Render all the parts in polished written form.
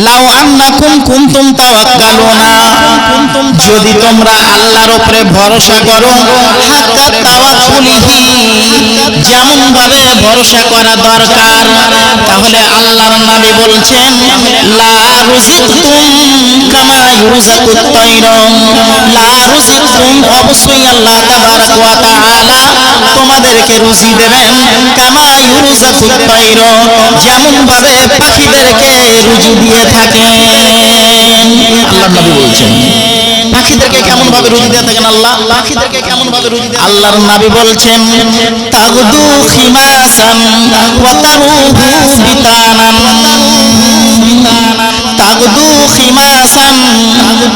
লাউ আন্নাকুম কুনতুম তাওয়াক্কালুনা, যদি তোমরা আল্লাহর উপরে ভরসা করো, হাক্কা তাওয়াক্কুলিহি, যেমন ভাবে ভরসা করা দরকার, তাহলে আল্লাহর নবী বলছেন লা রুজিকতুম কামা ইউরজাকুত তায়র, লা রুজিকতুম, অবশ্যই আল্লাহ তাবারক ওয়া তাআলা তোমাদেরকে রুজি দেবেন, কামা ইউরজাকুত তায়র, যেমন ভাবে পাখিদেরকে রুজি দিয়ে থাকেন। আল্লাহর নবী বলছেন পাখিদেরকে কেমন ভাবে রুজি দিয়ে থাকেন আল্লাহ, পাখিদেরকে কেমন ভাবে রুজি দিয়ে, আল্লাহর নবী বলছেন তাগদু খিমাসান ওয়া তারুহু বিতানান, তাগদু খিমাসান,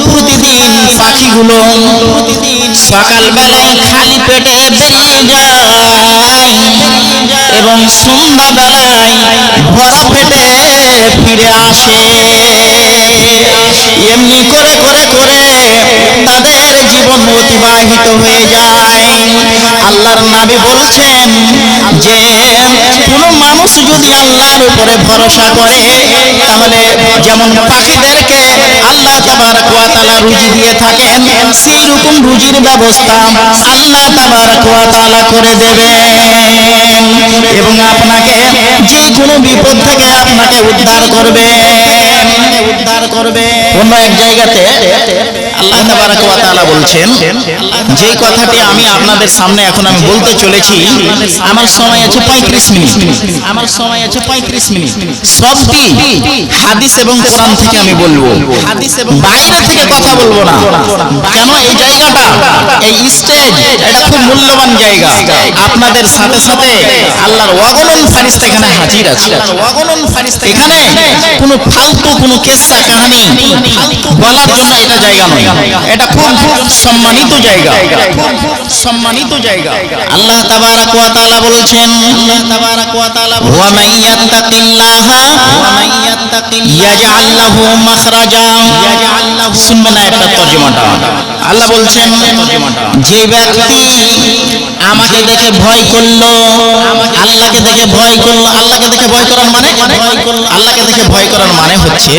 প্রতিদিন পাখিগুলো সকাল বেলায় খালি পেটে বেরিয়ে যায় এবং সন্ধ্যা বেলায় ভরা পেটে ফিরে আসে। এমনি করে করে করে তাদের জীবন অতিবাহিত হয়ে যায়। আল্লাহর নবী বলছেন যে কোনো মানুষ যদি আল্লাহর উপরে ভরসা করে, তাহলে যেমন পাখিদেরকে আল্লাহ তাবারক ওয়া তাআলা রুজি দিয়ে থাকেন, সেই রকম রুজির ব্যবস্থা আল্লাহ তাবারক ওয়া তাআলা করে দেবেন এবং আপনাকে যে কোনো বিপদ থেকে আপনাকে উদ্ধার করবে। অন্য এক জায়গাতে আল্লাহ তাবারক ওয়া তাআলা বলছেন, যে কথাটি আমি আপনাদের সামনে এখন আমি বলতে চলেছি, আমার সময় আছে 35 মিনিট, আমার সময় আছে 35 মিনিট, সবটি হাদিস এবং কোরআন থেকে আমি বলবো, বাইরে থেকে কথা বলবো না। কেন? এই জায়গাটা, এই স্টেজ, এটা খুব মূল্যবান জায়গা। আপনাদের সাথে সাথে আল্লাহর অগণন ফেরেশতা এখানে হাজির আছে। এখানে কোনো ফালতু কোনো কিসসা কাহিনী বলার জন্য এটা জায়গা নয়, এটা খুব সম্মানিত জায়গা, সম্মানিত জায়গা। আল্লাহ তাবারক ওয়া তাআলা বলছেন ওয়া মান ইয়াত্তাকিল্লাহা ইয়াজআল লাহু মাখরাজা। শুনবেন না একটা তরজমাটা। আল্লাহ বলছেন যে ব্যক্তি আমাকে দেখে ভয় করলো, আল্লাহকে দেখে ভয় করলো, আল্লাহকে দেখে ভয় করার মানে, আল্লাহকে দেখে ভয় করার মানে হচ্ছে